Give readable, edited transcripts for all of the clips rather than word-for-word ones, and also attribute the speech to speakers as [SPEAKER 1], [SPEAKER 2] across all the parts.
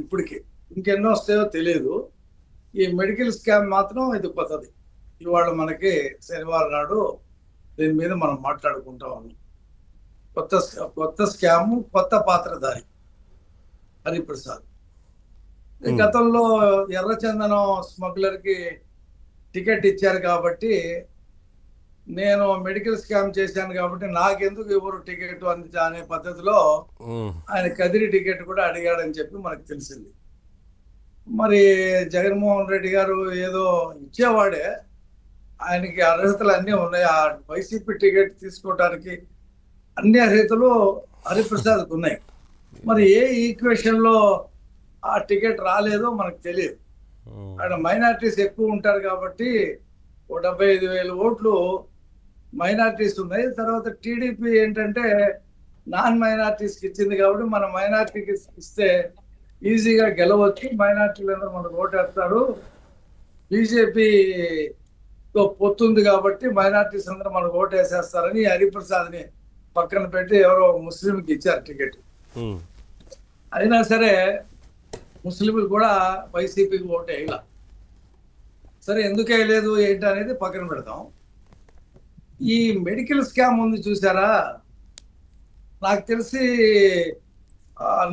[SPEAKER 1] ఇప్పటికి ఇంకెన్నో వస్తాయో తెలియదు. ఈ మెడికల్ స్కామ్ మాత్రం ఇది కొత్తది. ఇవాళ మనకి శనివారం నాడు దీని మీద మనం మాట్లాడుకుంటా ఉన్నాం. కొత్త స్కామ్, కొత్త పాత్రధారి హరిప్రసాద్. గతంలో ఎర్రచందనం స్మగ్లర్ కి టికెట్ ఇచ్చారు కాబట్టి, నేను మెడికల్ స్కామ్ చేశాను కాబట్టి నాకెందుకు ఎవరు టికెట్ అనే పద్ధతిలో ఆయన కదిరి టికెట్ కూడా అడిగాడని చెప్పి మనకు తెలిసింది. మరి జగన్మోహన్ రెడ్డి గారు ఏదో ఇచ్చేవాడే, ఆయనకి అర్హతలు అన్నీ ఉన్నాయి. ఆ వైసీపీ టికెట్ తీసుకోవడానికి అన్ని అర్హతలు హరిప్రసాద్కు ఉన్నాయి. మరి ఏ ఈక్వేషన్ లో ఆ టికెట్ రాలేదో మనకు తెలియదు. ఆయన మైనారిటీస్ ఎక్కువ ఉంటారు కాబట్టి 75,000 ఓట్లు మైనారిటీస్ ఉన్నాయి. తర్వాత టీడీపీ ఏంటంటే నాన్ మైనారిటీస్కి ఇచ్చింది కాబట్టి మన మైనారిటీకి ఇస్తే ఈజీగా గెలవచ్చు, మైనారిటీలందరూ మనకు ఓటేస్తారు. బీజేపీతో పొత్తుంది కాబట్టి మైనారిటీస్ అందరూ మనకు ఓటేసేస్తారని హరిప్రసాద్ని పక్కన పెట్టి ఎవరో ముస్లింకి ఇచ్చారు టికెట్. అయినా సరే ముస్లింలు కూడా వైసీపీకి ఓటు వేయాల. సరే, ఎందుకు వేయలేదు ఏంటి అనేది పక్కన పెడతాం. ఈ మెడికల్ స్కామ్ ఉంది చూసారా, నాకు తెలిసి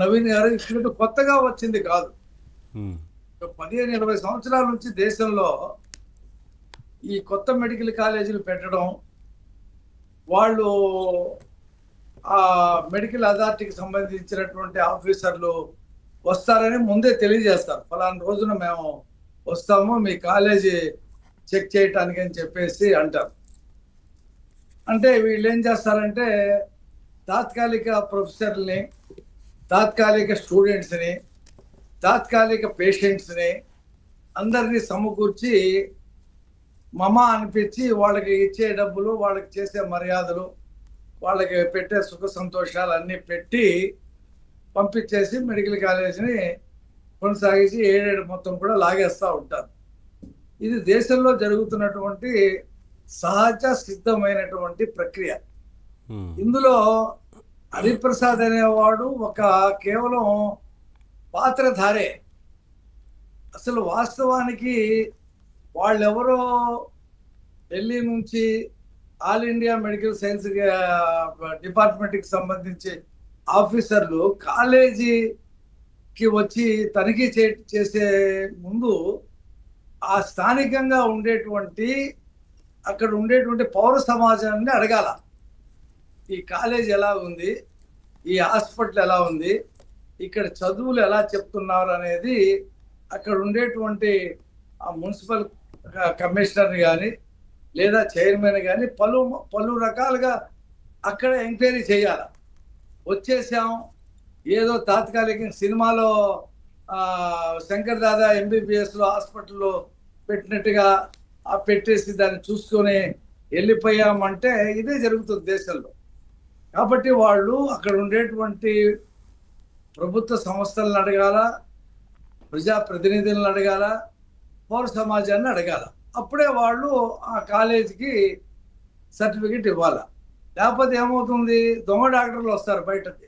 [SPEAKER 1] నవీన్ గారు ఇక్కడ కొత్తగా వచ్చింది కాదు. 15-20 సంవత్సరాల నుంచి దేశంలో ఈ కొత్త మెడికల్ కాలేజీలు పెట్టడం, వాళ్ళు ఆ మెడికల్ అథారిటీకి సంబంధించినటువంటి ఆఫీసర్లు వస్తారని ముందే తెలియజేస్తారు. ఫలానా రోజున మేము వస్తాము మీ కాలేజీ చెక్ చేయటానికి అని చెప్పేసి అంటారు. అంటే వీళ్ళు ఏం చేస్తారంటే తాత్కాలిక ప్రొఫెసర్ని, తాత్కాలిక స్టూడెంట్స్ని, తాత్కాలిక పేషెంట్స్ని అందరినీ సమకూర్చి మమా అనిపించి వాళ్ళకి ఇచ్చే డబ్బులు, వాళ్ళకి చేసే మర్యాదలు, వాళ్ళకి పెట్టే సుఖ సంతోషాలు అన్నీ పెట్టి పంపించేసి మెడికల్ కాలేజీని కొనసాగించి 7 మొత్తం కూడా లాగేస్తూ ఉంటారు. ఇది దేశంలో జరుగుతున్నటువంటి సహజ సిద్ధమైనటువంటి ప్రక్రియ. ఇందులో హరిప్రసాద్ అనేవాడు ఒక కేవలం పాత్రధారే. అసలు వాస్తవానికి వాళ్ళెవరో ఢిల్లీ నుంచి ఆల్ ఇండియా మెడికల్ సైన్స్ డిపార్ట్మెంట్కి సంబంధించి ఆఫీసర్లు కాలేజీకి వచ్చి తనిఖీ చేసే ముందు ఆ స్థానికంగా ఉండేటువంటి అక్కడ ఉండేటువంటి పౌర సమాజాన్ని అడగాల. ఈ కాలేజ్ ఎలా ఉంది, ఈ హాస్పిటల్ ఎలా ఉంది, ఇక్కడ చదువులు ఎలా చెప్తున్నారు అనేది అక్కడ ఉండేటువంటి ఆ మున్సిపల్ కమిషనర్ని కానీ లేదా చైర్మన్ కానీ పలు రకాలుగా అక్కడ ఎంక్వైరీ చేయాలి. వచ్చేసాం ఏదో తాత్కాలిక సినిమాలో శంకర్ దాదా MBBSలో హాస్పిటల్లో పెట్టినట్టుగా పెట్టేసి దాన్ని చూసుకొని వెళ్ళిపోయామంటే ఇదే జరుగుతుంది దేశంలో. కాబట్టి వాళ్ళు అక్కడ ఉండేటువంటి ప్రభుత్వ సంస్థలను అడగాల, ప్రజాప్రతినిధులను అడగాల, పౌర సమాజాన్ని అడగాల. అప్పుడే వాళ్ళు ఆ కాలేజీకి సర్టిఫికెట్ ఇవ్వాలి. లేకపోతే ఏమవుతుంది, దొంగ డాక్టర్లు వస్తారు బయటకి,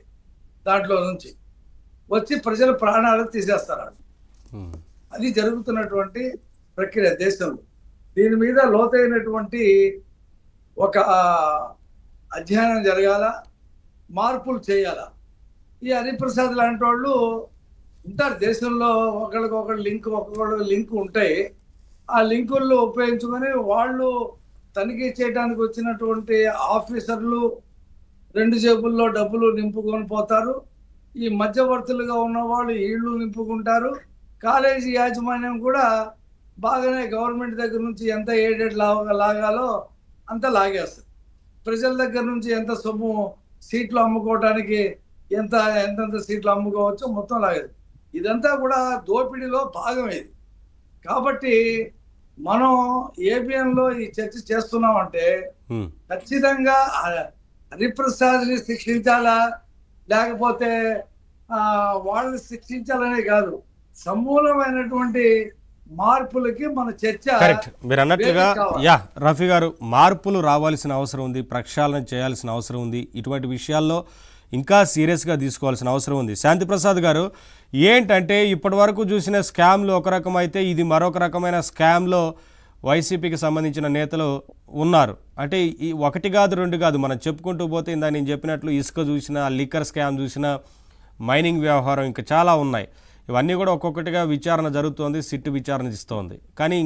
[SPEAKER 1] దాంట్లో నుంచి వచ్చి ప్రజల ప్రాణాలు తీసేస్తారు. అది జరుగుతున్నటువంటి ప్రక్రియ దేశంలో. దీని మీద లోతైనటువంటి ఒక అధ్యయనం జరగాల, మార్పులు చేయాల. ఈ హరిప్రసాద్ లాంటి వాళ్ళు ఉంటారు దేశంలో, ఒక్కొక్కళ్ళు లింక్ ఉంటాయి. ఆ లింకుల్లో ఉపయోగించుకొని వాళ్ళు తనిఖీ చేయడానికి వచ్చినటువంటి ఆఫీసర్లు 2 జేబుల్లో డబ్బులు నింపుకొని పోతారు. ఈ మధ్యవర్తులుగా ఉన్న వాళ్ళు ఇళ్ళు నింపుకుంటారు. కాలేజీ యాజమాన్యం కూడా బాగానే గవర్నమెంట్ దగ్గర నుంచి ఎంత ఎయిడెడ్ లాగాలో అంత లాగేస్తుంది. ప్రజల దగ్గర నుంచి ఎంత సొమ్ము సీట్లు అమ్ముకోవడానికి ఎంతెంత సీట్లు అమ్ముకోవచ్చో మొత్తం లాగేది. ఇదంతా కూడా దోపిడీలో భాగం ఇది. కాబట్టి మనం ఏబిఎన్లో ఈ చర్చ చేస్తున్నామంటే ఖచ్చితంగా హరిప్రసాద్ని శిక్షించాలా లేకపోతే వాళ్ళని శిక్షించాలనే కాదు, సమూలమైనటువంటి మార్పులకి మన చర్చ.
[SPEAKER 2] కరెక్ట్, మీరు అన్నట్లుగా రఫీ గారు, మార్పులు రావాల్సిన అవసరం ఉంది, ప్రక్షాళన చేయాల్సిన అవసరం ఉంది. ఇటువంటి విషయాల్లో ఇంకా సీరియస్గా తీసుకోవాల్సిన అవసరం ఉంది. శాంతిప్రసాద్ గారు, ఏంటంటే ఇప్పటి వరకు చూసిన స్కామ్లు ఒక రకం అయితే ఇది మరొక రకమైన స్కామ్లో వైసీపీకి సంబంధించిన నేతలు ఉన్నారు. అంటే ఈ ఒకటి కాదు రెండు కాదు, మనం చెప్పుకుంటూ పోతే ఇందా నేను చెప్పినట్లు ఇసుక చూసిన, లిక్కర్ స్కామ్ చూసిన, మైనింగ్ వ్యవహారం ఇంకా చాలా ఉన్నాయి. ఇవన్నీ కూడా ఒక్కొక్కటిగా విచారణ జరుగుతోంది, సిట్టు విచారణ ఇస్తోంది. కానీ